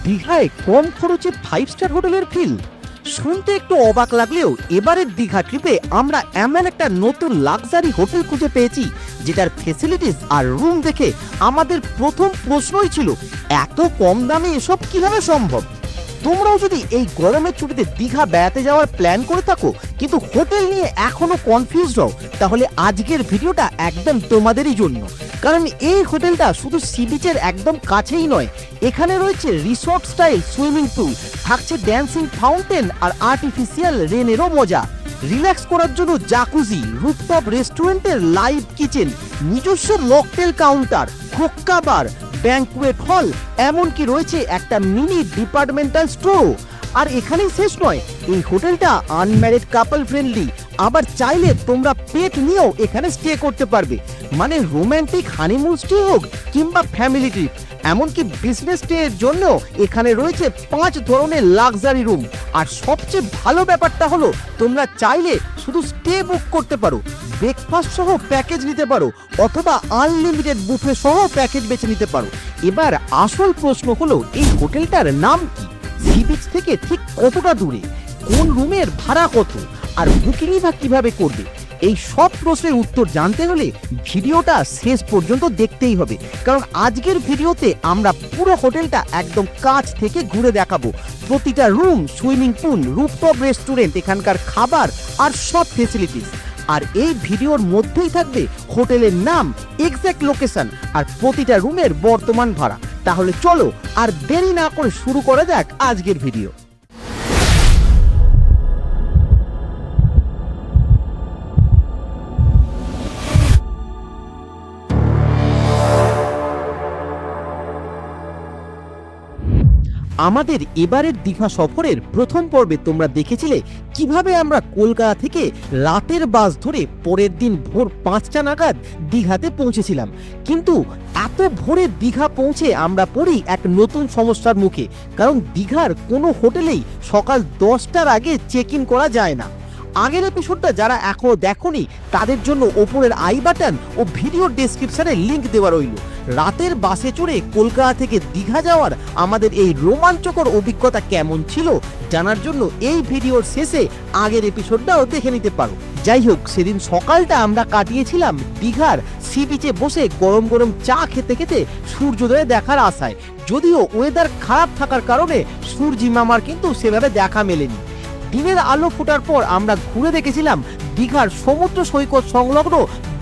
দীঘায় কম খরচে 5 স্টার হোটেলের ফিল শুনতে একটু অবাক লাগলেও এবারের দীঘা ট্রিপে আমরা এমন একটা নতুন লাক্সারি হোটেল খুঁজে পেয়েছি যেটার ফেসিলিটিস আর রুম দেখে আমাদের প্রথম প্রশ্নই ছিল এত কম দামে এসব কিভাবে সম্ভব। তোমরাও যদি এই গরমের ছুটিতে দীঘা বেড়াতে যাওয়ার প্ল্যান করে থাকো কিন্তু হোটেল নিয়ে এখনো কনফিউজড হও, তাহলে আজকের ভিডিওটা একদম তোমাদেরই জন্য। কারণ এই হোটেলটা শুধু সি বিচের একদম কাছেই নয়, এখানে রয়েছে রিসর্ট স্টাইল সুইমিং পুল, থাকছে ড্যান্সিং ফাউন্টেন আর আর্টিফিশিয়াল রেনেরও মজা, রিল্যাক্স করার জন্য জাকুজি, রুফটপ রেস্টুরেন্টের লাইভ কিচেন, নিজস্ব মকটেল কাউন্টার, হোক্কা বার, ব্যাংকুয়েট হল, এমনকি রয়েছে একটা মিনি ডিপার্টমেন্টাল স্টোর। আর এখানেই শেষ নয়, এই হোটেলটা আনম্যারিড কাপল ফ্রেন্ডলি, আবার চাইলে তোমরা পেট নিয়েও এখানে স্টে করতে পারবে। মানে রোম্যান্টিক হানিমুন স্টে হোক কিংবা ফ্যামিলি ট্রিপ, এমনকি বিজনেস স্টে এর জন্য এখানে রয়েছে 5 ধরনের লাক্সারি রুম। আর সবচেয়ে ভালো ব্যাপারটা হলো তোমরা চাইলে শুধু স্টে বুক করতে পারো, ব্রেকফাস্ট সহ প্যাকেজ নিতে পারো, অথবা আনলিমিটেড বুফে সহ প্যাকেজ বেছে নিতে পারো। এবার আসল প্রশ্ন হলো এই হোটেলটার নাম কি, সি বিচ থেকে ঠিক কতটা দূরে, কোন রুমের ভাড়া কত, আর বুকিংই বা কিভাবে করবে? এই সব প্রশ্নের উত্তর জানতে হলে ভিডিওটা শেষ পর্যন্ত দেখতেই হবে, কারণ আজকের ভিডিওতে আমরা পুরো হোটেলটা একদম কাছ থেকে ঘুরে দেখাবো। প্রতিটা room, swimming pool, rooftop restaurant, এখানকার খাবার আর সব ফেসিলিটিস। আর এই ভিডিওর মধ্যেই থাকবে হোটেলের নাম, এক্সাক্ট লোকেশন আর প্রতিটা রুমের বর্তমান ভাড়া। তাহলে চলো আর দেরি না করে শুরু করা যাক আজকের ভিডিও। আমাদের এবারের দীঘা সফরের প্রথম পর্বে তোমরা দেখেছিলে কিভাবে আমরা কলকাতা থেকে রাতের বাস ধরে পরের দিন ভোর 5টা নাগাদ দীঘাতে পৌঁছেছিলাম। কিন্তু এত ভোরে দীঘা পৌঁছে আমরা পড়ি এক নতুন সমস্যার মুখে, কারণ দীঘার কোনো হোটেলেই সকাল 10টার আগে চেক ইন করা যায় না। আগের এপিসোডটা যারা এখনো দেখোনি তাদের জন্য ওপরের আই বাটন ও ভিডিও ডেসক্রিপশনে লিংক দেওয়া রইল। রাতের বাসে চড়ে কলকাতা থেকে দীঘা যাওয়ার আমাদের এই রোমাঞ্চকর অভিজ্ঞতা কেমন ছিল জানার জন্য এই ভিডিওর শেষে আগের এপিসোডটাও দেখে নিতে পারো। যাই হোক, সেদিন সকালটা আমরা কাটিয়েছিলাম দীঘার সি বিচে বসে গরম গরম চা খেতে খেতে সূর্যোদয় দেখার আশায়, যদিও ওয়েদার খারাপ থাকার কারণে সূর্যি মামার কিন্তু সেভাবে দেখা মেলেনি। দিনের আলো ফোটার পর আমরা ঘুরে দেখেছিলাম দীঘার সমুদ্র সৈকত সংলগ্ন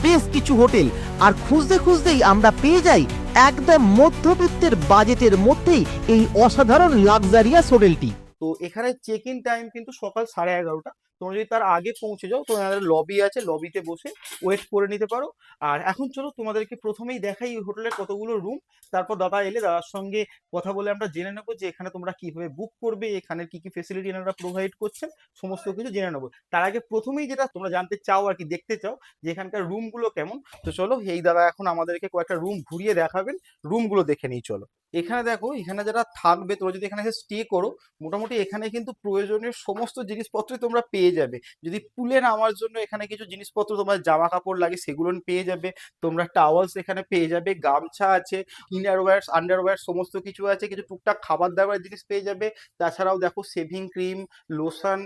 বেশ কিছু হোটেল, আর খুঁজতে খুঁজতেই আমরা পেয়ে যাই একদম মধ্যবিত্তের বাজেটের মধ্যেই এই অসাধারণ লাক্সারিয়াস হোটেলটি। তো এখানে চেক ইন টাইম কিন্তু সকাল 11:30। তোমরা যদি তার আগে পৌঁছে যাও তো আমাদের লবি আছে, লবিতে বসে ওয়েট করে নিতে পারো। আর এখন চলো তোমাদেরকে প্রথমেই দেখাই এই হোটেলের কতগুলো রুম, তারপর দাদা এলে দাদার সঙ্গে কথা বলে আমরা জেনে নেবো যে এখানে তোমরা কিভাবে বুক করবে, এখানে কি কি ফেসিলিটি এনারা প্রোভাইড করছেন, সমস্ত কিছু জেনে নেবো। তার আগে প্রথমেই যেটা তোমরা জানতে চাও আর কি, দেখতে চাও যে এখানকার রুমগুলো কেমন, তো চলো এই দাদা এখন আমাদেরকে কয়েকটা রুম ঘুরিয়ে দেখাবেন, রুমগুলো দেখে নিই চলো। এখানে দেখো, এখানে যারা থাকবে, তোমরা যদি এখানে স্টে করো, মোটামুটি এখানে কিন্তু প্রয়োজনীয় সমস্ত জিনিসপত্রই তোমরা পেয়ে যাবে। যদি পুলে নামার জন্য এখানে কিছু জিনিসপত্র, তোমার জামা কাপড় লাগে সেগুলো পেয়ে যাবে, তোমরা টাওয়ালস এখানে পেয়ে যাবে, গামছা আছে, ইনারওয়্যার আন্ডারওয়্যার সমস্ত কিছু আছে, কিছু টুকটাক খাবার দাবার জিনিস পেয়ে যাবে। তাছাড়াও দেখো সেভিং ক্রিম, লোশন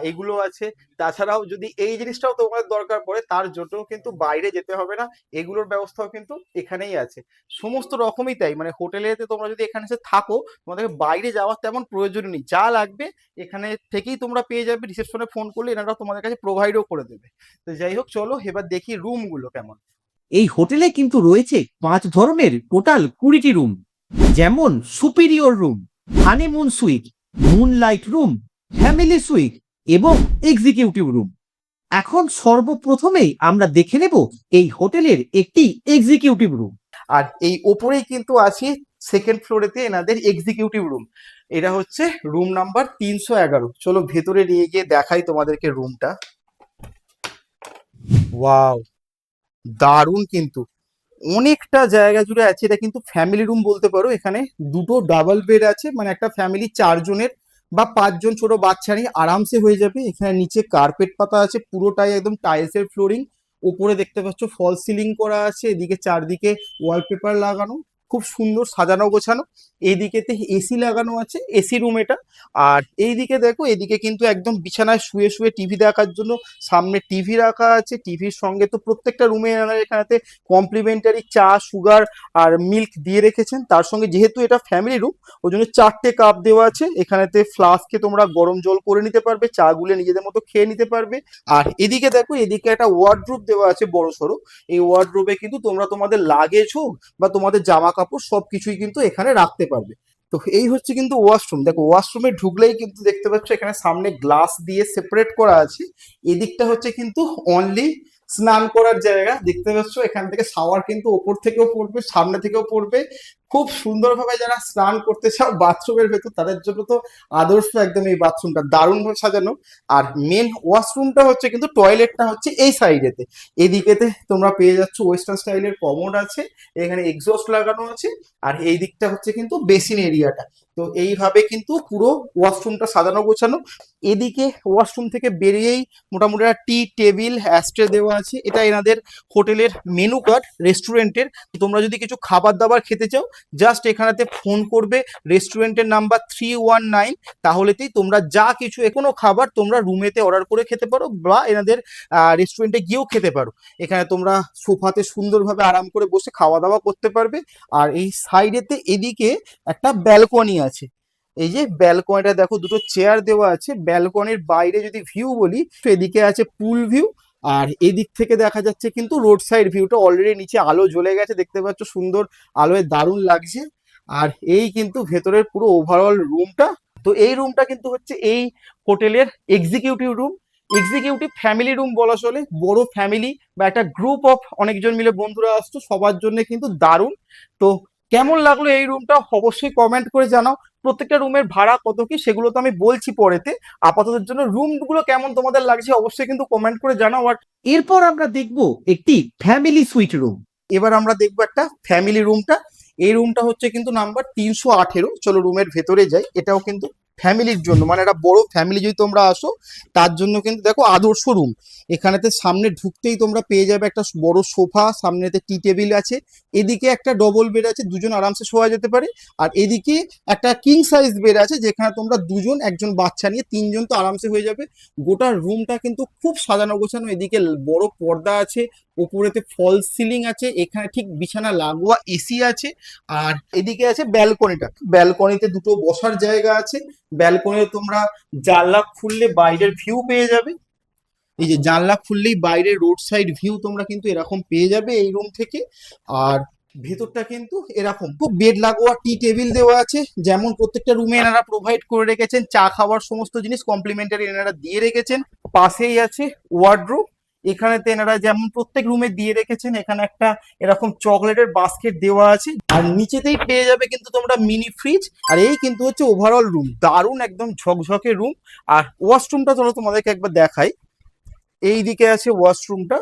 এগুলো আছে। তাছাড়াও যদি এই জিনিসটাও তোমাদের দরকার পড়ে তার জন্য কিন্তু বাইরে যেতে হবে না, এগুলোর ব্যবস্থাও কিন্তু এখানেই আছে। সমস্ত রকমই তাই, মানে হোটেলেতে তোমরা যদি এখানে এসে থাকো তোমাদেরকে বাইরে যাওয়ার তেমন প্রয়োজন নেই, যা লাগবে এখানে থেকেই তোমরা পেয়ে যাবে। রিসেপশনে ফোন করলে এনারা তোমাদের কাছে প্রোভাইডও করে দেবে। তো যাই হোক, চলো এবার দেখি রুমগুলো কেমন। এই হোটেলে কিন্তু রয়েছে 5 ধরনের টোটাল 20টি রুম, যেমন superior room, honeymoon sweet, moonlight room, family sweet এবং এক্সিকিউটিভ রুম। এখন সর্বপ্রথমেই আমরা দেখে নেব এই হোটেলের একটি এক্সিকিউটিভ রুম। আর এই ওপরেই কিন্তু আছে সেকেন্ড ফ্লোরেতে এনাদের এক্সিকিউটিভ রুম। এটা হচ্ছে রুম নাম্বার 311। চলো ভেতরে নিয়ে গিয়ে দেখাই তোমাদেরকে রুমটা। ওয়াও, দারুণ, কিন্তু অনেকটা জায়গা জুড়ে আছে। এটা কিন্তু ফ্যামিলি রুম বলতে পারো। এখানে দুটো ডাবল বেড আছে, মানে একটা ফ্যামিলি 4 জনের বা 5 জন ছোট বাচ্চা নিয়ে আরামসে হয়ে যাবে। এখানে নিচে কার্পেট পাতা আছে, পুরোটাই একদম টাইলসের ফ্লোরিং। উপরে দেখতে পাচ্ছ ফল সিলিং করা আছে, এদিকে চারদিকে ওয়ালপেপার লাগানো, খুব সুন্দর সাজানো গোছানো। এইদিকেতে এসি লাগানো আছে, এসি রুম এটা। আর এইদিকে দেখো, এদিকে কিন্তু একদম বিছানায় শুয়ে শুয়ে টিভি দেখার জন্য সামনে টিভি রাখা আছে। টিভির সঙ্গে তো প্রত্যেকটা রুমে এখানেতে কমপ্লিমেন্টারি চা, সুগার আর মিল্ক দিয়ে রেখেছেন। তার সঙ্গে যেহেতু এটা ফ্যামিলি রুম, ওই জন্য 4টে কাপ দেওয়া আছে। এখানেতে ফ্লাস্কে তোমরা গরম জল করে নিতে পারবে, চা গুলে নিজেদের মতো খেয়ে নিতে পারবে। আর এদিকে দেখো, এদিকে একটা ওয়ার্ডরোব দেওয়া আছে বড় সড়ো। এই ওয়ার্ডরোবে কিন্তু তোমরা তোমাদের লাগেজ হোক বা তোমাদের জামা কাপড় সবকিছুই কিন্তু এখানে রাখতে পারবে। তো এই হচ্ছে কিন্তু ওয়াশরুম। দেখো, ওয়াশরুমে ঢুকলেই কিন্তু দেখতে পাচ্ছ এখানে সামনে গ্লাস দিয়ে সেপারেট করা আছে। এদিকটা হচ্ছে কিন্তু অনলি স্নান করার জায়গা। দেখতে পাচ্ছ এখান থেকে শাওয়ার কিন্তু ওপর থেকেও পড়বে, সামনে থেকেও পড়বে। খুব সুন্দরভাবে যারা স্নান করতে চাও বাথরুমের ভেতর, তাদের জন্য তো আদর্শ একদম এই বাথরুমটা, দারুণভাবে সাজানো। আর মেন ওয়াশরুমটা হচ্ছে কিন্তু, টয়লেটটা হচ্ছে এই সাইডেতে। এদিকেতে তোমরা পেয়ে যাচ্ছ ওয়েস্টার্ন স্টাইলের কমোড আছে, এখানে এক্সস্ট লাগানো আছে। আর এই দিকটা হচ্ছে কিন্তু বেসিন এরিয়াটা। তো এইভাবে কিন্তু পুরো ওয়াশরুমটা সাজানো গোছানো। এদিকে ওয়াশরুম থেকে বেরিয়েই মোটামুটি একটা টি টেবিল, অ্যাস্ট্রে দেওয়া আছে। এটা এনাদের হোটেলের মেনু কার্ড রেস্টুরেন্টের। তোমরা যদি কিছু খাবার দাবার খেতে চাও, জাস্ট এখানেতে ফোন করবে, রেস্টুরেন্টের নাম্বার 319, তাহলেতেই তোমরা যা কিছু কোনো খাবার তোমরা রুমেতে অর্ডার করে খেতে পারো বা এনাদের রেস্টুরেন্টে গিয়েও খেতে পারো। এখানে তোমরা সোফাতে সুন্দরভাবে আরাম করে বসে খাওয়া দাওয়া করতে পারবে। আর এই সাইডেতে এদিকে একটা ব্যালকনি আছে। এই যে ব্যালকনিটা দেখো, দুটো চেয়ার দেওয়া আছে। ব্যালকনির বাইরে যদি ভিউ বলি, তো এদিকে আছে পুল ভিউ। আর এদিক থেকে দেখা যাচ্ছে কিন্তু রোড সাইড ভিউটা। অলরেডি নিচে আলো জ্বলে গেছে, দেখতে পাচ্ছ সুন্দর আলোয় দারুণ লাগছে। আর এই কিন্তু ভেতরের পুরো ওভারঅল রুমটা। তো এই রুমটা কিন্তু হচ্ছে এই হোটেলের executive room, executive family room বলা চলে। বড় ফ্যামিলি বা একটা গ্রুপ অফ অনেকজন মিলে বন্ধুরা আসতো, সবার জন্য কিন্তু দারুণ। তো কেমন লাগলো এই রুমটা অবশ্যই কমেন্ট করে জানাও। প্রত্যেকটা রুমের ভাড়া কত কি সেগুলো তো আমি বলছি পরেতে। আপাতত জন্য রুমগুলো কেমন তোমাদের লাগছে অবশ্যই কিন্তু কমেন্ট করে জানাও। আর এরপর আমরা দেখব একটি ফ্যামিলি সুইট রুম। এবার আমরা দেখবো একটা ফ্যামিলি রুমটা। এই রুমটা হচ্ছে কিন্তু নাম্বার 318। চলো রুমের ভেতরে যাই। এটাও কিন্তু ফ্যামিলির জন্য, মানে একটা বড় ফ্যামিলি যদি তোমরা আসো তার জন্য কিন্তু দেখো আদর্শ রুম। এখানেতে সামনে ঢুকতেই তোমরা পেয়ে যাবে একটা বড় সোফা, সামনেতে টি টেবিল আছে। এদিকে একটা ডবল বেড আছে, দুজন আরামসে শোয়া যেতে পারে। আর এদিকে একটা কিং সাইজ বেড আছে, যেখানে তোমরা দুজন, একজন বাচ্চা নিয়ে 3জন তো আরামসে হয়ে যাবে। গোটা রুমটা কিন্তু খুব সাজানো গোছানো। এদিকে বড় পর্দা আছে, উপরেতে ফল সিলিং আছে, এখানে ঠিক বিছানা লাগোয়া এসি আছে। আর এদিকে আছে ব্যালকনিটা, ব্যালকনিতে দুটো বসার জায়গা আছে। ব্যালকনিতে তোমরা জানলা খুললে বাইরের ভিউ পেয়ে যাবে। এই যে জানলা খুললেই বাইরের রোড সাইড ভিউ তোমরা কিন্তু এরকম পেয়ে যাবে এই রুম থেকে। আর ভেতরটা কিন্তু এরকম খুব বেড লাগোয়া টি টেবিল দেওয়া আছে, যেমন প্রত্যেকটা রুমে এনারা প্রোভাইড করে রেখেছেন। চা খাওয়ার সমস্ত জিনিস কমপ্লিমেন্টারি এনারা দিয়ে রেখেছেন। পাশেই আছে ওয়ার্ডরোব। এখানেতে এনারা যেমন প্রত্যেক রুমে দিয়ে রেখেছেন, এখানে একটা এরকম চকলেটের বাস্কেট দেওয়া আছে। আর নিচেতেই পেয়ে যাবে কিন্তু তোমরা মিনি ফ্রিজ। আর এই কিন্তু হচ্ছে ওভারঅল রুম, দারুণ একদম ঝকঝকে রুম। আর ওয়াশরুমটা চলো তোমাদেরকে একবার দেখাই। এই দিকে আছে ওয়াশরুমটা,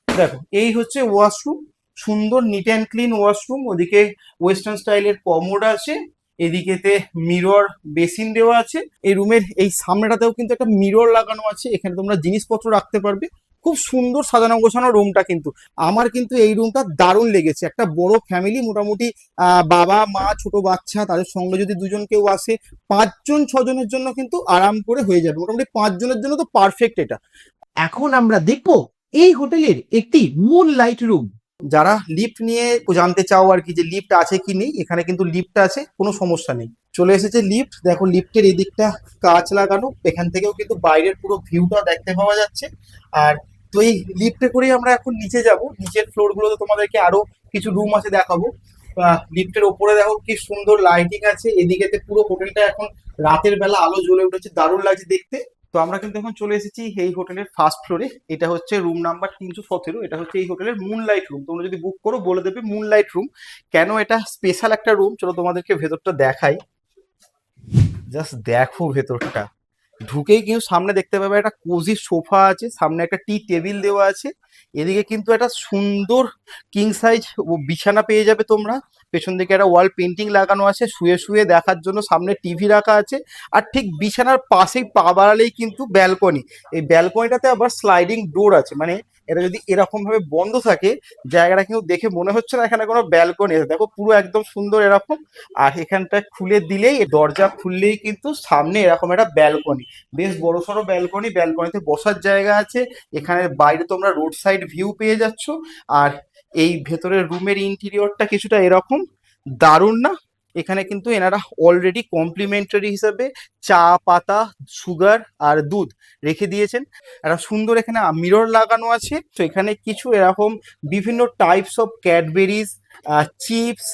দেখো এই হচ্ছে ওয়াশরুম। সুন্দর নিট অ্যান্ড ক্লিন ওয়াশরুম। ওদিকে ওয়েস্টার্ন স্টাইলের কমোড আছে, এদিকেতে মিরর বেসিন দেওয়া আছে। এই রুমের এই সামনেটাতেও কিন্তু একটা মিরর লাগানো আছে, এখানে তোমরা জিনিসপত্র রাখতে পারবে। খুব সুন্দর সাজানো গোছানো রুমটা কিন্তু। আমার কিন্তু এই রুমটা দারুণ লেগেছে। একটা বড় ফ্যামিলি, মোটামুটি বাবা মা ছোট বাচ্চা, তাদের সঙ্গে যদি দুজন কেউ আসে, 5জন 6জনের জন্য কিন্তু আরাম করে হয়ে যাবে। মোটামুটি 5জনের জন্য তো পারফেক্ট এটা। এখন আমরা দেখব এই হোটেলের একটি মুন লাইট রুম। যারা লিফট নিয়ে জানতে চাও আর কি, যে লিফট আছে কি নেই, এখানে কিন্তু লিফট আছে, কোনো সমস্যা নেই। চলে এসেছে লিফট। দেখো লিফটের এদিকটা কাঁচ লাগানো, এখান থেকেও কিন্তু বাইরের পুরো ভিউটা দেখতে পাওয়া যাচ্ছে। আর তো এই লিফটে করেই আমরা এখন নিচে যাব। নিচের ফ্লোর গুলোতে তোমাদেরকে আরো কিছু রুম আছে দেখাবো। লিফটের ওপরে দেখো কি সুন্দর লাইটিং আছে। এদিকেতে পুরো হোটেলটা এখন রাতের বেলা আলো জ্বলে উঠেছে, দারুণ লাগছে দেখতে। তো আমরা কিন্তু এখন চলে এসেছি এই হোটেলের ফার্স্ট ফ্লোরে। এটা হচ্ছে রুম নাম্বার 317। এটা হচ্ছে এই হোটেলের মুনলাইট রুম। তোমরা যদি বুক করো বলে দেবে মুনলাইট রুম। কেন এটা স্পেশাল একটা রুম, চলো তোমাদেরকে ভেতরটা দেখাই। জাস্ট দেখো ভেতরটা। ঢুকেই কিন্তু সামনে দেখতে পাবে একটা কোজি সোফা আছে, সামনে একটা টি টেবিল দেওয়া আছে। এদিকে কিন্তু একটা সুন্দর কিং সাইজ বিছানা পেয়ে যাবে তোমরা। পেছন দিকে একটা ওয়াল পেন্টিং লাগানো আছে, শুয়ে শুয়ে দেখার জন্য সামনে টিভি রাখা আছে। আর ঠিক বিছানার পাশেই পা বাড়ালেই কিন্তু ব্যালকনি। এই ব্যালকনিটাতে আবার স্লাইডিং ডোর আছে, মানে এটা যদি এরকম ভাবে বন্ধ থাকে জায়গাটা কিন্তু দেখে মনে হচ্ছে না এখানে কোনো ব্যালকনি আছে। দেখো পুরো একদম সুন্দর এরকম। আর এখানটা খুলে দিলেই, দরজা খুললেই কিন্তু সামনে এরকম একটা ব্যালকনি, বেশ বড়সড় ব্যালকনি। ব্যালকনিতে বসার জায়গা আছে। এখানে বাইরে তোমরা রোড সাইড ভিউ পেয়ে যাচ্ছ। আর এই ভেতরের রুমের ইন্টেরিয়রটা কিছুটা এরকম, দারুণ না? এখানে কিন্তু এনারা অলরেডি কমপ্লিমেন্টারি হিসাবে চা পাতা, সুগার আর দুধ রেখে দিয়েছেন। একটা সুন্দর এখানে মিরর লাগানো আছে। তো এখানে কিছু এরকম বিভিন্ন টাইপস অফ ক্যাডবেরিজ, চিপস,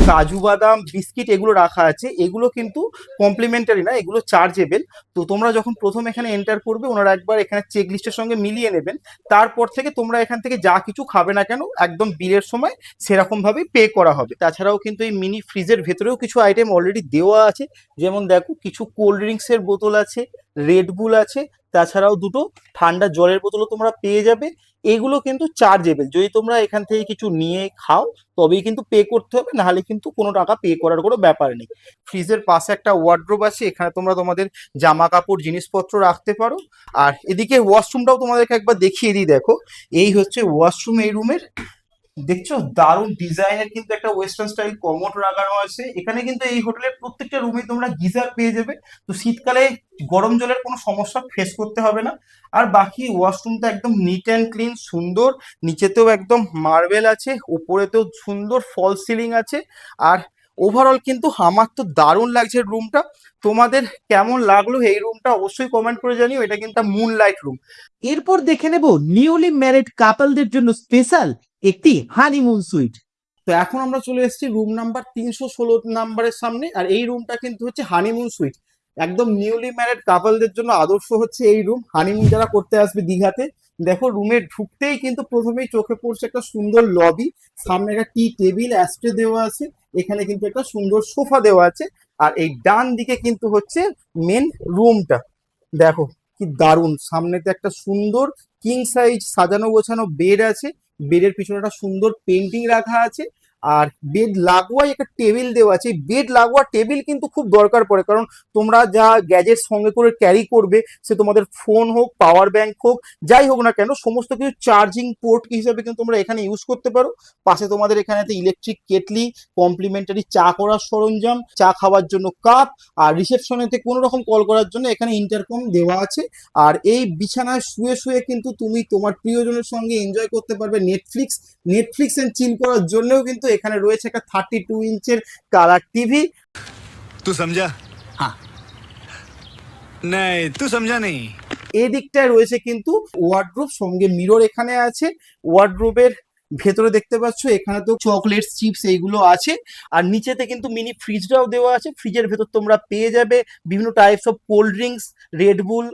কাজু বাদাম, বিস্কিট এগুলো রাখা আছে। এগুলো কিন্তু কমপ্লিমেন্টারি না, এগুলো চার্জেবল। তো তোমরা যখন প্রথম এখানে এন্টার করবে ওনারা একবার এখানে চেক লিস্টের সঙ্গে মিলিয়ে নেবেন। তারপর থেকে তোমরা এখান থেকে যা কিছু খাবে না কেন একদম বিলের সময় সেরকম ভাবেই পে করা হবে। তাছাড়াও কিন্তু এই মিনি ফ্রিজের ভেতরেও কিছু আইটেম অলরেডি দেওয়া আছে। যেমন দেখো কিছু কোল্ড ড্রিঙ্কসের বোতল আছে, রেডবুল আছে, তাছাড়াও দুটো ঠান্ডা জলের বোতলও তোমরা পেয়ে যাবে। এগুলো কিন্তু চার্জেবল, যদি তোমরা এখান থেকে কিছু নিয়ে খাও তবেই কিন্তু পে করতে হবে, নাহলে কিন্তু কোনো টাকা পে করার কোনো ব্যাপার নেই। ফ্রিজের পাশে একটা ওয়ার্ড্রোব আছে, এখানে তোমরা তোমাদের জামা কাপড় জিনিসপত্র রাখতে পারো। আর এদিকে ওয়াশরুমটাও তোমাদেরকে একবার দেখিয়ে দিই। দেখো এই হচ্ছে ওয়াশরুম এই রুমের। দেখছো দারুণ ডিজাইনের কিন্তু একটা ওয়েস্টার্ন স্টাইল কমোড লাগানো আছে। এখানে কিন্তু এই হোটেলের প্রত্যেকটা রুমে তোমরা গিজার পেয়ে যাবে। তো শীতকালে গরম জলের কোনো সমস্যা ফেস করতে হবে না। আর বাকি ওয়াশরুমটা একদম নিট অ্যান্ড ক্লিন, সুন্দর। নিচেতেও একদম মার্বেল আছে, উপরেতেও সুন্দর ফল সিলিং আছে। আর ওভারঅল কিন্তু আমার তো দারুণ লাগছে রুমটা। তোমাদের কেমন লাগলো এই রুমটা অবশ্যই কমেন্ট করে জানিও। এটা কিন্তু মুন লাইট রুম। এরপর দেখে নেব নিউলি ম্যারিড কাপলদের জন্য স্পেশাল একটি হানিমুন সুইট। তো এখন আমরা চলে এসেছি রুম নাম্বার 316 নাম্বারের সামনে। আর এই রুমটা কিন্তু হচ্ছে হানিমুন সুইট। একদম নিউলি ম্যারিড কাপলদের জন্য আদর্শ হচ্ছে এই রুম। হানিমুন যারা করতে আসবে দীঘাতে, দেখো রুমে ঢুকতেই কিন্তু প্রথমেই চোখে পড়ছে একটা সুন্দর লবি। সামনে একটা টি টেবিল অ্যাস্ট্রে দেওয়া আছে। এখানে কিন্তু একটা সুন্দর সোফা দেওয়া আছে। আর এই ডান দিকে কিন্তু হচ্ছে মেন রুমটা। দেখো কি দারুণ, সামনেতে একটা সুন্দর কিং সাইজ সাজানো গোছানো বেড আছে। বেডের পিছনে একটা সুন্দর পেন্টিং রাখা আছে। আর বেড লাগোয়াই একটা টেবিল দেওয়া আছে। বেড লাগোয়া টেবিল কিন্তু খুব দরকার পড়ে, কারণ তোমরা যা গ্যাজেট সঙ্গে করে ক্যারি করবে, সে তোমাদের ফোন হোক, পাওয়ার ব্যাংক হোক, যাই হোক না কেন, সমস্ত কিছু চার্জিং পোর্ট হিসাবে কিন্তু তোমরা এখানে ইউজ করতে পারো। পাশে তোমাদের এখানে ইলেকট্রিক কেটলি, কমপ্লিমেন্টারি চা করার সরঞ্জাম, চা খাওয়ার জন্য কাপ, আর রিসেপশনেতে কোনো রকম কল করার জন্য এখানে ইন্টারকম দেওয়া আছে। আর এই বিছানায় শুয়ে শুয়ে কিন্তু তুমি তোমার প্রিয়জনের সঙ্গে এনজয় করতে পারবে নেটফ্লিক্স এন্ড চিল করার জন্যও কিন্তু এখানে রয়েছে একটা 32 ইঞ্চের কালার টিভি। तू समझा? हाँ। नहीं, तू समझा नहीं। এই দিকটায় রয়েছে কিন্তু ওয়ার্ডরোব, সঙ্গে মিরর এখানে আছে। ওয়ার্ডরোবের ভেতরে দেখতে পাচ্ছ এখানে তো চকলেট, চিপস এইগুলো আছে। আর নিচেতে কিন্তু মিনি ফ্রিজটাও দেওয়া আছে। ফ্রিজের ভেতর তোমরা পেয়ে যাবে বিভিন্ন types of cold drinks, Red Bull,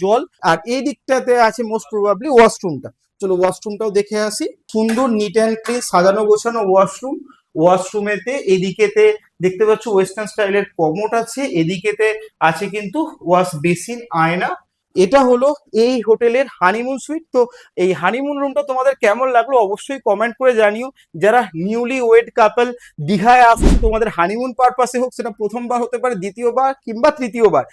জল। আর এই দিকটাতে আছে মোস্ট প্রবাবলি ওয়াশরুমটা। চলো ওয়াশরুমটাও দেখে আসি। সুন্দর নিট অ্যান্ড ক্লিন সাজানো গোছানো ওয়াশরুম। ওয়াশরুমেতে এদিকেতে দেখতে পাচ্ছ ওয়েস্টার্ন স্টাইলের কমোড আছে। এদিকেতে আছে কিন্তু ওয়াশ বেসিন, আয়না। এটা হলো এই হোটেলের হানিমুন সুইট। তো এই হানিমুন রুমটা তোমাদের কেমন লাগলো অবশ্যই কমেন্ট করে জানিও। যারা নিউলি ওয়েড কাপল দীঘায় আসছে তোমাদের হানিমুন পারপাসে হোক, সেটা প্রথমবার হতে পারে, দ্বিতীয়বার কিংবা তৃতীয়বার,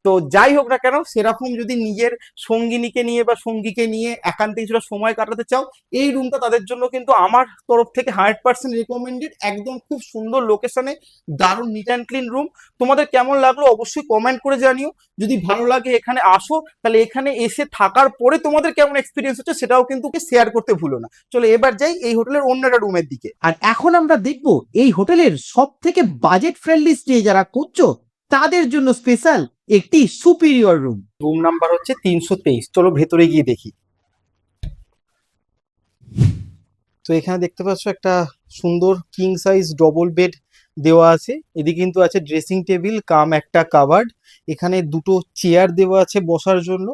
তো যাই হোক না কেন, সেরকম যদি নিজের সঙ্গিনীকে নিয়ে বা সঙ্গীকে নিয়ে একান্তে কিছুটা সময় কাটাতে চাও, এই রুমটা তাদের জন্য কিন্তু আমার তরফ থেকে 100% রেকমেন্ডেড। একদম খুব সুন্দর লোকেশনে, দারুণ নিট অ্যান্ড ক্লিন রুম। তোমাদের কেমন লাগলো অবশ্যই কমেন্ট করে জানিও। যদি ভালো লাগে এখানে আসো, তাহলে এখানে এসে থাকার পরে তোমাদের কেমন এক্সপিরিয়েন্স হচ্ছে সেটাও কিন্তু শেয়ার করতে ভুলো না। চলো এবার যাই এই হোটেলের অন্য একটা রুমের দিকে। আর এখন আমরা দেখব এই হোটেলের সব থেকে বাজেট ফ্রেন্ডলি স্টে যারা করছো তাদের জন্য স্পেশাল একটি সুপিরিয়র রুম। রুম নাম্বার হচ্ছে 323। চলো ভেতরে গিয়ে দেখি। তো এখানে দেখতে পাচ্ছ একটা সুন্দর কিং সাইজ ডবল বেড দেওয়া আছে। এদিকে কিন্তু আছে ড্রেসিং টেবিল কাম একটা কাভার্ড। এখানে দুটো চেয়ার দেওয়া আছে বসার জন্য।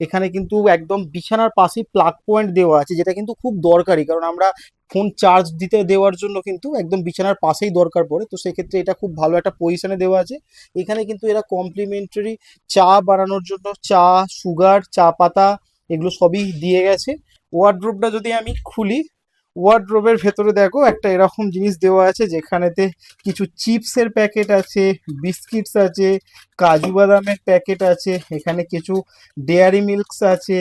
এখানে কিন্তু একদম বিছানার পাশেই প্লাগ পয়েন্ট দেওয়া আছে, যেটা কিন্তু খুব দরকারি, কারণ আমরা ফোন চার্জ দিতে দেওয়ার জন্য কিন্তু একদম বিছানার পাশেই দরকার পড়ে। তো সেক্ষেত্রে এটা খুব ভালো একটা পজিশনে দেওয়া আছে। এখানে কিন্তু এরা কমপ্লিমেন্টারি চা বানানোর জন্য চা, সুগার, চা পাতা এগুলো সবই দিয়ে গেছে। ওয়ার্ডরোবটা যদি আমি খুলি, ওয়ার্ডরোবের ভেতরে দেখো একটা এরকম জিনিস দেওয়া আছে, যেখানেতে কিছু চিপসের প্যাকেট আছে, বিস্কিটস আছে, কাজু বাদামের প্যাকেট আছে, এখানে কিছু ডেয়ারি মিল্কস আছে।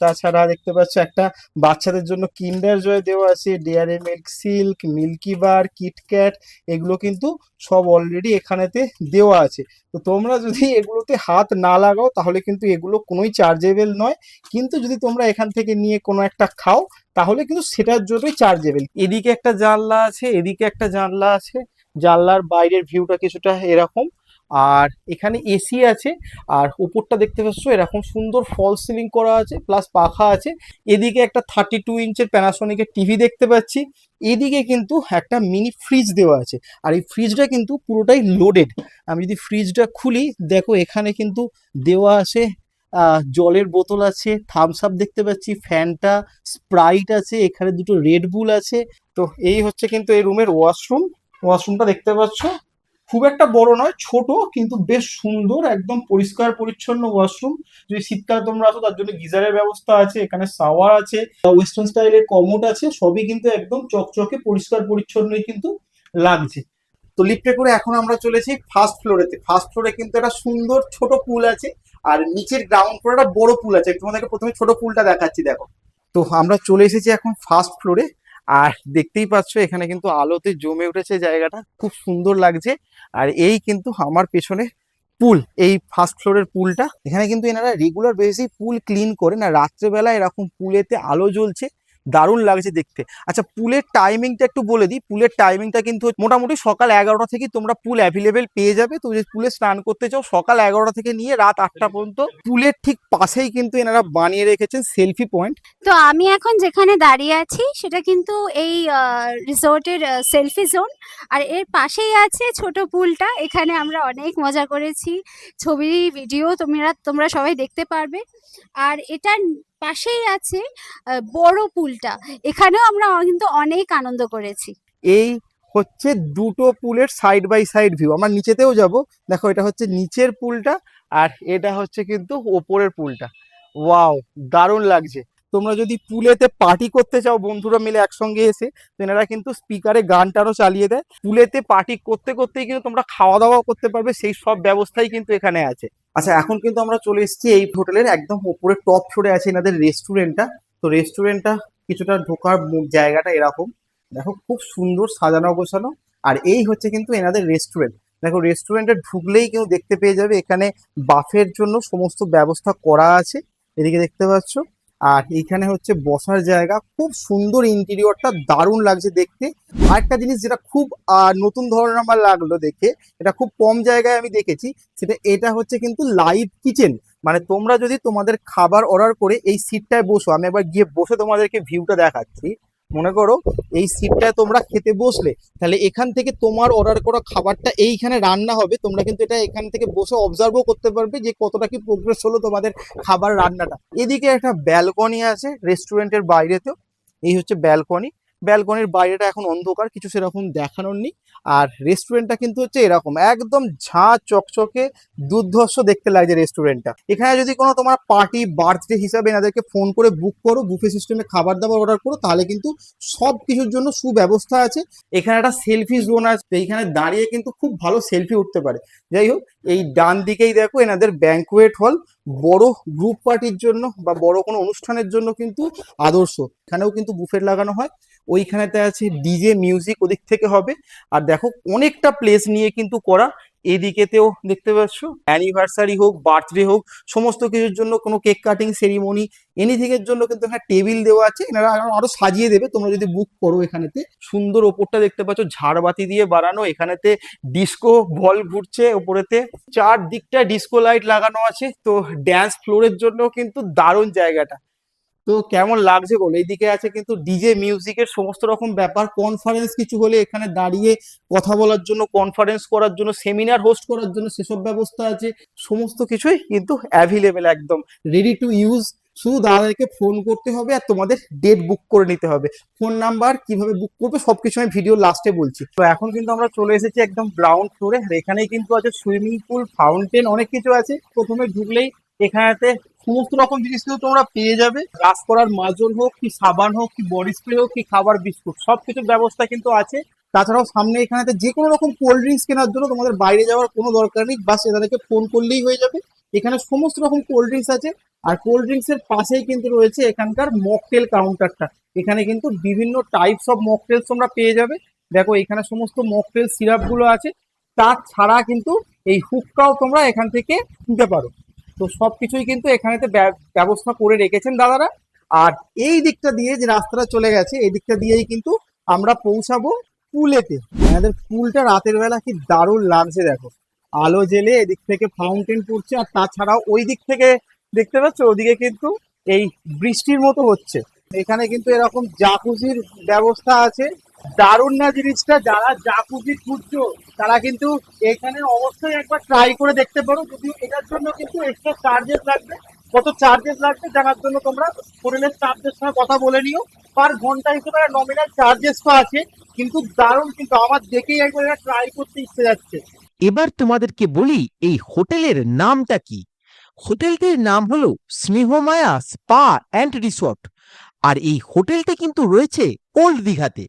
তাছাড়া দেখতে পাচ্ছ একটা বাচ্চাদের জন্য কিন্ডার জয় দেওয়া আছে, ডেয়ারি মিল্ক সিল্ক, মিল্কি বার, কিটক্যাট, এগুলো কিন্তু সব অলরেডি এখানেতে দেওয়া আছে। তো তোমরা যদি এগুলোতে হাত না লাগাও তাহলে কিন্তু এগুলো কোনোই চার্জেবল নয়, কিন্তু যদি তোমরা এখান থেকে নিয়ে কোনো একটা খাও তাহলে কিন্তু সেটার জন্যই চার্জেবল। এদিকে একটা জানলা আছে, এদিকে একটা জানলা আছে, জানলার বাইরের ভিউটা কিছুটা এরকম। আর এখানে এসি আছে, আর উপরটা দেখতে পাচ্ছ এরকম সুন্দর ফল সিলিং করা আছে, প্লাস পাখা আছে। এদিকে একটা 32 ইঞ্চের প্যানাসোনিকের টিভি দেখতে পাচ্ছি। এদিকে কিন্তু একটা মিনি ফ্রিজ দেওয়া আছে, আর এই ফ্রিজটা কিন্তু পুরোটাই লোডেড। আমি যদি ফ্রিজটা খুলি, দেখো এখানে কিন্তু দেওয়া আছে জলের বোতল আছে, থামস আপ দেখতে পাচ্ছি, ফ্যান্টা, স্প্রাইট আছে, এখানে দুটো রেড বুল আছে। তো এই হচ্ছে কিন্তু এই রুমের ওয়াশরুম। ওয়াশরুমটা দেখতে পাচ্ছ খুব একটা বড় নয়, ছোট, কিন্তু বেশ সুন্দর, একদম পরিষ্কার পরিচ্ছন্ন ওয়াশরুম। যদি শীতকালে তোমরা আসো তার জন্য গিজারের ব্যবস্থা আছে, এখানে শাওয়ার আছে, ওয়েস্টার্ন স্টাইলের কমোড আছে, সবই কিন্তু একদম চকচকে পরিষ্কার পরিচ্ছন্নই কিন্তু লাগছে। তো লিফটে করে এখন আমরা চলেছি ফার্স্ট ফ্লোরেতে। ফার্স্ট ফ্লোরে কিন্তু একটা সুন্দর ছোট পুল আছে, আর নিচের গ্রাউন্ড ফ্লোরে একটা বড় পুল আছে। তোমাদেরকে প্রথমে ছোট পুলটা দেখাচ্ছি, দেখো। তো আমরা চলে এসেছি এখন ফার্স্ট ফ্লোরে, আর দেখতেই পাচ্ছ এখানে কিন্তু আলোতে জমে উঠেছে জায়গাটা, খুব সুন্দর লাগছে। আর এই কিন্তু আমার পেছনে পুল, এই ফার্স্ট ফ্লোরের পুলটা। এখানে কিন্তু এনারা রেগুলার বেসিসে পুল ক্লিন করে না, রাত্রেবেলা এরকম পুলেতে আলো জ্বলছে, দারুণ লাগছে দেখতে। আচ্ছা, পুলের টাইমিংটা একটু বলে দিই। পুলের টাইমিংটা কিন্তু মোটামুটি সকাল 11টা থেকে তোমরা পুল অ্যাভেলেবেল পেয়ে যাবে। তো যে পুলে স্নান করতে চাও সকাল 11টা থেকে নিয়ে রাত 8টা পর্যন্ত। পুলের ঠিক পাশেই কিন্তু এনারা বানিয়ে রেখেছেন সেলফি পয়েন্ট। তো আমি এখন যেখানে দাঁড়িয়ে আছি সেটা কিন্তু এই রিসোর্টের সেলফি জোন, আর এর পাশেই আছে ছোট পুলটা। এখানে আমরা অনেক মজা করেছি, ছবি ভিডিও তোমরা সবাই দেখতে পারবে। আর এটার পাশেই আছে বড় পুলটা, এখানেও আমরা কিন্তু অনেক আনন্দ করেছি। এই হচ্ছে দুটো পুলের সাইড বাই সাইড ভিউ। আমরা নিচেতেও যাব, দেখো এটা হচ্ছে নিচের পুলটা, আর এটা হচ্ছে কিন্তু ওপরের পুলটা। ওয়াও, দারুণ লাগছে। তোমরা যদি পুলেতে পার্টি করতে চাও বন্ধুরা মিলে একসঙ্গে এসে, তো এনারা কিন্তু স্পিকারে গান টানও চালিয়ে দেয়। পুলেতে পার্টি করতে করতেই কিন্তু তোমরা খাওয়া দাওয়াও করতে পারবে, সেই সব ব্যবস্থাই কিন্তু এখানে আছে। আচ্ছা, এখন কিন্তু আমরা চলে এসেছি এই হোটেলের একদম ওপরে টপ ফ্লোরে আছে এনাদের রেস্টুরেন্টটা। তো রেস্টুরেন্টটা কিছুটা ঢোকার জায়গাটা এরকম, দেখো খুব সুন্দর সাজানো গোছানো। আর এই হচ্ছে কিন্তু এনাদের রেস্টুরেন্ট। দেখো রেস্টুরেন্টে ঢুকলেই কেউ দেখতে পেয়ে যাবে এখানে বাফের জন্য সমস্ত ব্যবস্থা করা আছে, এদিকে দেখতে পাচ্ছ। আর এইখানে হচ্ছে বসার জায়গা, খুব সুন্দর ইন্টেরিয়রটা, দারুণ লাগছে দেখতে। আরেকটা জিনিস যেটা খুব নতুন ধরনের আমার লাগলো দেখে, এটা খুব কম জায়গায় আমি দেখেছি, সেটা এটা হচ্ছে কিন্তু লাইভ কিচেন। মানে তোমরা যদি তোমাদের খাবার অর্ডার করে এই সিটটায় বসো, আমি একবার গিয়ে বসে তোমাদেরকে ভিউটা দেখাচ্ছি। মনে করো এই সিটটায় তোমরা খেতে বসলে, তাহলে এখান থেকে তোমার অর্ডার করা খাবারটা এইখানে রান্না হবে। তোমরা কিন্তু এটা এখান থেকে বসে অবজার্ভও করতে পারবে যে কতটা কি প্রোগ্রেস হলো তোমাদের খাবার রান্নাটা। এদিকে একটা ব্যালকনি আছে রেস্টুরেন্টের বাইরেতেও, এই হচ্ছে ব্যালকনি। ব্যালকনির বাইরেটা এখন অন্ধকার, কিছু সেরকম দেখানোর নেই। আর রেস্টুরেন্টটা কিন্তু হচ্ছে এরকম একদম ঝাঁ চকচকে দুর্ধর্ষ দেখতে লাগছে রেস্টুরেন্টটা। এখানে যদি কোনো তোমার পার্টি বার্থডে হিসাবে এনাদেরকে ফোন করে বুক করো, বুফে সিস্টেমে খাবার দাবার অর্ডার করো, তাহলে কিন্তু সব কিছুর জন্য সুব্যবস্থা আছে। এখানে একটা সেলফি জোন আছে, এইখানে দাঁড়িয়ে কিন্তু খুব ভালো সেলফি উঠতে পারে। যাই হোক, এই ডান দিকেই দেখো এনাদের ব্যাংকুয়েট হল, বড় গ্রুপ পার্টির জন্য বা বড় কোনো অনুষ্ঠানের জন্য কিন্তু আদর্শ। এখানেও কিন্তু বুফেট লাগানো হয়। ওইখানেতে আছে ডিজে মিউজিক, ওদিক থেকে হবে। আর দেখো অনেকটা প্লেস নিয়ে কিন্তু করা। এদিকেতেও দেখতে পাচ্ছ অ্যানিভার্সারি হোক, বার্থডে হোক, সমস্ত কিছুর জন্য, কোনো কেক কাটিং সেরিমনি, এনিথিং এর জন্য কিন্তু এখানে টেবিল দেওয়া আছে। এনারা আরো সাজিয়ে দেবে তোমরা যদি বুক করো। এখানেতে সুন্দর ওপরটা দেখতে পাচ্ছ ঝাড়বাতি দিয়ে বানানো, এখানেতে ডিস্কো বল ঘুরছে ওপরেতে, চারদিকটা ডিস্কো লাইট লাগানো আছে। তো ড্যান্স ফ্লোরের জন্য কিন্তু দারুণ জায়গাটা। তো কেমন লাগছে বলো। এইদিকে আছে কিন্তু ডিজে মিউজিকের সমস্ত রকম ব্যাপার, কনফারেন্স কিছু হলে এখানে দাঁড়িয়ে কথা বলার জন্য, কনফারেন্স করার জন্য, সেমিনার হোস্ট করার জন্য সেসব ব্যবস্থা আছে। সমস্ত কিছুই কিন্তু অ্যাভেলেবেল, একদম রেডি টু ইউজ। শুধু দাদাদেরকে ফোন করতে হবে আর তোমাদের ডেট বুক করে নিতে হবে। ফোন নাম্বার কিভাবে বুক করবে সবকিছু আমি ভিডিও লাস্টে বলছি। তো এখন কিন্তু আমরা চলে এসেছি একদম গ্রাউন্ড ফ্লোরে, আর এখানেই কিন্তু আছে সুইমিং পুল, ফাউন্টেন, অনেক কিছু আছে। প্রথমে ঢুকলেই এখানেতে সমস্ত রকম জিনিস কিন্তু তোমরা পেয়ে যাবে। ব্রাশ করার মাজল হোক, কি সাবান হোক, কি বডি স্প্রে হোক, কি খাবার বিস্কুট, সবকিছুর ব্যবস্থা কিন্তু আছে। তাছাড়াও সামনে এখানেতে যে কোনো রকম কোল্ড ড্রিঙ্কস কেনার জন্য তোমাদের বাইরে যাওয়ার কোনো দরকার নেই, বাস এদেরকে ফোন করলেই হয়ে যাবে। এখানে সমস্ত রকম কোল্ড ড্রিঙ্কস আছে। আর কোল্ড ড্রিঙ্কস এর পাশেই কিন্তু রয়েছে এখানকার মকটেল কাউন্টারটা। এখানে কিন্তু বিভিন্ন টাইপস অফ মকটেলস তোমরা পেয়ে যাবে। দেখো এখানে সমস্ত মকটেল সিরাপ গুলো আছে। তাছাড়া কিন্তু এই হুক্কাও তোমরা এখান থেকে নিতে পারো। তো সবকিছুই কিন্তু এখানেতে ব্যবস্থা করে রেখেছেন দাদারা। আর এই দিকটা দিয়ে যে রাস্তাটা চলে গেছে, এই দিকটা দিয়েই কিন্তু আমরা পৌঁছাবো পুলেতে। আমাদের পুলটা রাতের বেলা কি দারুণ লাগছে দেখো, আলো জেলে এদিক থেকে ফাউন্টেন পড়ছে, আর তাছাড়াও ওই দিক থেকে দেখতে পাচ্ছ ওদিকে কিন্তু এই বৃষ্টির মতো হচ্ছে। এখানে কিন্তু এরকম জাকুজির ব্যবস্থা আছে। দারুণ না জিনিসটা? যারা জাকুজি খুঁজছো তারা কিন্তু এখানে অবশ্যই একবার ট্রাই করে দেখতে পারো। যদিও এটার জন্য কিন্তু এক্সট্রা চার্জেস লাগবে। কত চার্জেস লাগবে জানার জন্য তোমরা হোটেলের স্টাফদের সঙ্গে কথা বলে নিও। পার ঘন্টা হিসেবে নমিনাল চার্জেস তো আছে, কিন্তু দারুণ, কিন্তু আমার দেখেই একবার এটা ট্রাই করতে ইচ্ছে যাচ্ছে। এবার তোমাদেরকে বলি এই হোটেলের নামটা কি। হোটেলটির নাম হলো স্নেহমায়া স্পা অ্যান্ড রিসর্ট। আর এই হোটেলটা কিন্তু রয়েছে ওল্ড দীঘাতে।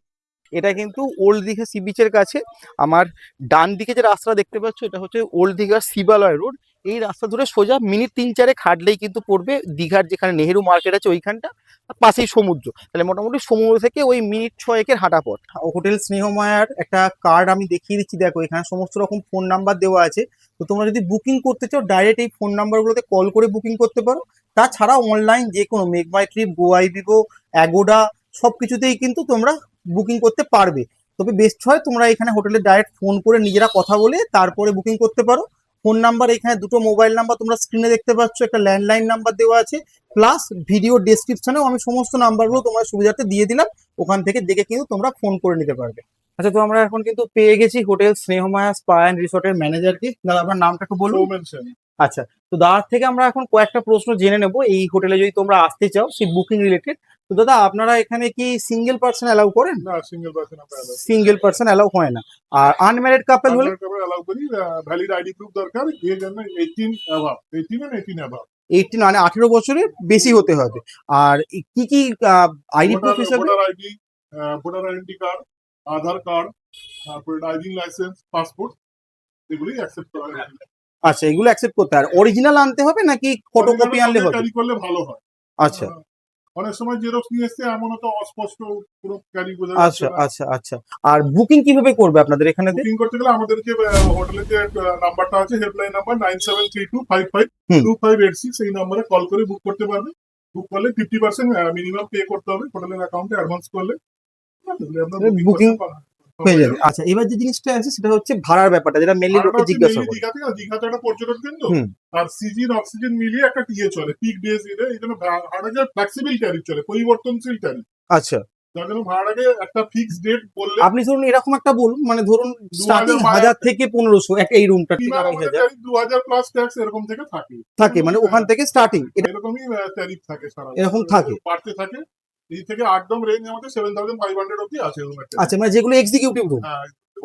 এটা কিন্তু ওল্ড দীঘা সি বিচের কাছে। আমার ডান দিকে যে রাস্তা দেখতে পাচ্ছ এটা হচ্ছে ওল্ড দীঘার শিবালয় রোড। এই রাস্তা ধরে সোজা মিনিট 3-4 হাঁটলেই কিন্তু পড়বে দীঘার যেখানে নেহেরু মার্কেট আছে ওইখানটা, পাশেই সমুদ্র। তাহলে মোটামুটি সমুদ্র থেকে ওই মিনিট 6 হাঁটা পথ। হোটেল স্নেহমায়ার একটা কার্ড আমি দেখিয়ে দিচ্ছি, দেখো এখানে সমস্ত রকম ফোন নাম্বার দেওয়া আছে। তো তোমরা যদি বুকিং করতে চাও ডাইরেক্ট এই ফোন নাম্বারগুলোতে কল করে বুকিং করতে পারো। তাছাড়া অনলাইন যে কোনো মেক মাই ট্রিপ, গোআইবিবো, অ্যাগোডা সবকিছুতেই কিন্তু তোমরা বুকিং করতে পারবে। তবে বেস্ট হয় তোমরা এখানে হোটেলে ডাইরেক্ট ফোন করে নিজেরা কথা বলে তারপরে বুকিং করতে পারো। ফোন নাম্বার এখানে দুটো মোবাইল নাম্বার তোমরা স্ক্রিনে দেখতে পাচ্ছ, একটা ল্যান্ডলাইন নাম্বার দেওয়া আছে, প্লাস ভিডিও ডেসক্রিপশনেও আমি সমস্ত নাম্বারগুলো তোমার সুবিধার্থে দিয়ে দিলাম। ওখান থেকে দেখে কিন্তু তোমরা ফোন করে নিতে পারবে। আচ্ছা, তো আমরা এখন কিন্তু পেয়ে গেছি হোটেল স্নেহমায়া স্পা অ্যান্ড রিসর্টের ম্যানেজারকে। দাদা আপনার নামটা একটু বলুন। আচ্ছা, তো দাদার থেকে আমরা এখন কয়েকটা প্রশ্ন জেনে নেব এই হোটেলে যদি তোমরা আসতে চাও সেই বুকিং রিলেটেড। তো দাদা আপনারা এখানে কি সিঙ্গেল পার্সন অ্যালাউ করেন? না, single person single person allow হয় না। আর আনম্যারিড কাপল হলে অ্যালাউ করি। ভ্যালিড আইডি প্রুফ দরকার। এর জন্য 18 অ্যাবাভ, 18 and 18 অ্যাবাভ। 18 মানে 18 বছরের বেশি হতে হবে। আর কি কি আইডি প্রুফ হিসেবে? ভোটার আইডেন্টি কার্ড, আধার কার্ড, তারপরে ড্রাইভিং লাইসেন্স, পাসপোর্ট, এগুলি অ্যাকসেপ্ট করা হয়। আচ্ছা, এগুলো অ্যাকসেপ্ট করতে হয়। অরিজিনাল আনতে হবে নাকি ফটোকপি আনলে হবে? ক্যারি করলে ভালো হয়। আচ্ছা অনেক সময় জেরক্স নিয়ে এসছে, এমন তো অস্পষ্ট পুরো ক্যারি বোঝা আচ্ছা আচ্ছা আচ্ছা। আর বুকিং কিভাবে করবে আপনাদের এখানে? বুকিং করতে গেলে আমাদের যে হোটেলের যে নাম্বারটা আছে, হেল্পলাইন নাম্বার 9732552586, এই নম্বরে কল করে বুক করতে পারবে। বুক করলে 50% মিনিমাম পে করতে হবে হোটেলের অ্যাকাউন্টে অ্যাডভান্স করলে। বুকিং হয়ে যাবে। আচ্ছা, এবার যে জিনিসটা আছে সেটা হচ্ছে ভাড়ার ব্যাপারটা, যেটা মেনলি লোকে জিজ্ঞাসা করে। দীঘাতে একটা পর্যটন কেন্দ্র, আর সিজন অক্সিজেন মিলিয়ে একটা টিএ চলে পিক ডেজ এর। এই জন্য ভাড়াটা ফ্লেক্সিবল ট্যারিফ চলে, পরিবর্তনশীল ট্যারিফ। আচ্ছা, যার জন্য ভাড়াটাকে একটা ফিক্স ডেট বললে আপনি ধরুন এরকম একটা বলুন, মানে ধরুন স্টার্টিং 1000 থেকে 1500 এই রুমটা ঠিক 2000 প্লাস ট্যাক্স এরকম থেকে থাকে, মানে ওখান থেকে স্টার্টিং এরকমই ট্যারিফ থাকে সারা এরকম থাকে, বাড়তে থাকে। এই থেকে একদম রেঞ্জ আমাদের 7500 অবধি আছে রুমের। আচ্ছা, মানে যেগুলো এক্সিকিউটিভ রুম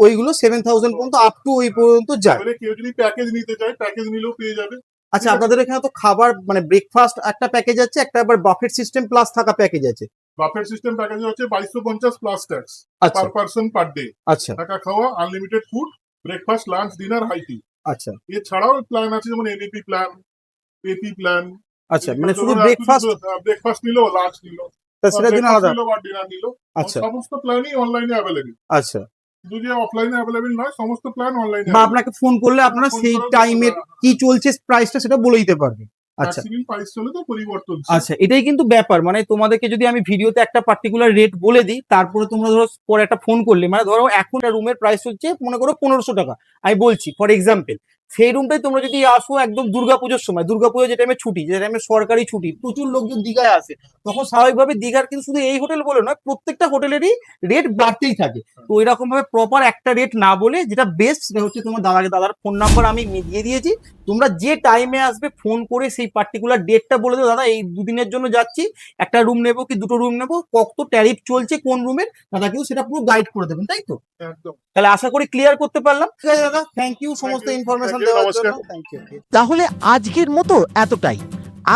ওইগুলো 7000 পর্যন্ত আপ টু ওই পর্যন্ত যায়। কেউ যদি প্যাকেজ নিতে চায় প্যাকেজ নিলেও পেয়ে যাবে। আচ্ছা, আপনাদের এখানে তো খাবার মানে ব্রেকফাস্ট একটা প্যাকেজ আছে, একটা আবার বাফেট সিস্টেম প্লাস থাকা প্যাকেজ আছে। বাফেট সিস্টেম প্যাকেজ হচ্ছে 2250 plus tax per person per day. আচ্ছা, থাকা খাওয়া, unlimited food, breakfast, lunch, dinner, high tea. আচ্ছা, এছাড়াও প্ল্যান আছে যেমন এনইপি প্ল্যান, এপি প্ল্যান। আচ্ছা, মানে শুধু ব্রেকফাস্ট নিলো, লাঞ্চ নিলো, সেটার জন্য আলাদা ডিনার নিলো। আচ্ছা, সমস্ত প্ল্যানই অনলাইনে অ্যাভেলেবল। আচ্ছা, যদি অফলাইনে অ্যাভেলেবল নয়, সমস্ত প্ল্যান অনলাইনে। বা আপনাকে ফোন করলে আপনারা সেই টাইমের কি চলছে প্রাইসটা সেটা বলে দিতে পারবে। আচ্ছা, প্রাইস চলে তো পরিবর্তন। আচ্ছা, এটাই কিন্তু ব্যাপার, মানে তোমাদেরকে যদি আমি ভিডিওতে একটা পার্টিকুলার রেট বলে দিই, তারপরে তোমরা ধরো পরে একটা ফোন করলে, মানে ধরো এখন রুমের প্রাইস হচ্ছে মনে করো 1500 টাকা, আমি বলছি ফর এক্সাম্পল। সেই রুমটাই তোমরা যদি আসো একদম দুর্গাপুজোর সময়, দুর্গাপুজো যে টাইমে ছুটি, যে টাইমে সরকারি ছুটি, প্রচুর লোকজন দীঘায় আসে, তখন স্বাভাবিকভাবে দীঘার কিন্তু শুধু এই হোটেল বলে নয়, প্রত্যেকটা হোটেলেরই রেট বাড়তেই থাকে। তো এরকম ভাবে প্রপার একটা রেট না বলে যেটা বেস্ট সেটা হচ্ছে তোমার দাদার ফোন নাম্বার আমি দিয়ে দিয়েছি। তোমরা যে টাইমে আসবে ফোন করে সেই পার্টিকুলার ডেটটা বলে দাও, দাদা এই দুদিনের জন্য যাচ্ছি, একটা রুম নেবো কি দুটো রুম নেবো, কত ট্যারিফ চলছে কোন রুমের, দাদা কিন্তু সেটা পুরো গাইড করে দেবেন, তাই তো? একদম। তাহলে আশা করি ক্লিয়ার করতে পারলাম। ঠিক আছে দাদা, থ্যাংক ইউ সমস্ত ইনফরমেশন দেওয়ার নমস্কার। জন্য থ্যাংক ইউ। তাহলে আজকের মতো এতটাই।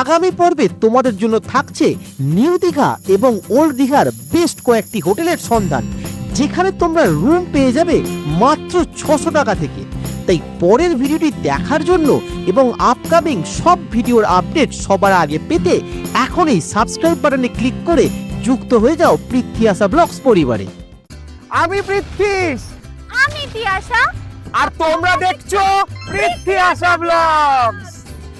আগামী পর্বে তোমাদের জন্য থাকছে নিউ দীঘা এবং ওল্ড দীঘার বেস্ট কয়েকটি হোটেলের সন্ধান, যেখানে তোমরা রুম পেয়ে যাবে মাত্র 600 টাকা থেকে। তাই পরের ভিডিওটি দেখার জন্য এবং আপকামিং সব ভিডিওর আপডেট সবার আগে পেতে এখনই সাবস্ক্রাইব বাটনে ক্লিক করে যুক্ত হয়ে যাও পৃথ্বী আশা ব্লগস পরিবারে। আমি পৃথ্বীশ, আমি তিয়াশা। আর তোমরা দেখছো পৃথ্বী আশা ব্লগস।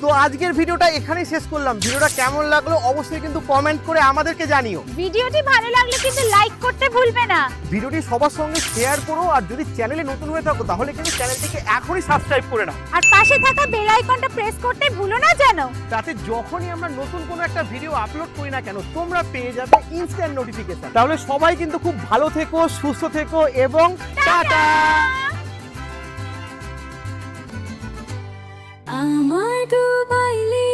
তো আজকের ভিডিওটা এখানেই শেষ করলাম। ভিডিওটা কেমন লাগলো অবশ্যই কিন্তু কমেন্ট করে আমাদেরকে জানিও। ভিডিওটি ভালো লাগলে কিন্তু লাইক করতে ভুলবে না। ভিডিওটি সবার সঙ্গে শেয়ার করো, আর যদি চ্যানেলে নতুন হয়ে থাকো তাহলে কিন্তু চ্যানেলটিকে এখনই সাবস্ক্রাইব করে নাও, আর পাশে থাকা বেল আইকনটা প্রেস করতে ভুলো না যেন। যাতে যখনই আমরা নতুন কোনো একটা ভিডিও আপলোড করি না কেন তোমরা পেয়ে যাবে ইনস্ট্যান্ট নোটিফিকেশন। তাহলে সবাই কিন্তু খুব ভালো থেকো, সুস্থ থেকো এবং টাটা। আমার দুবাইলে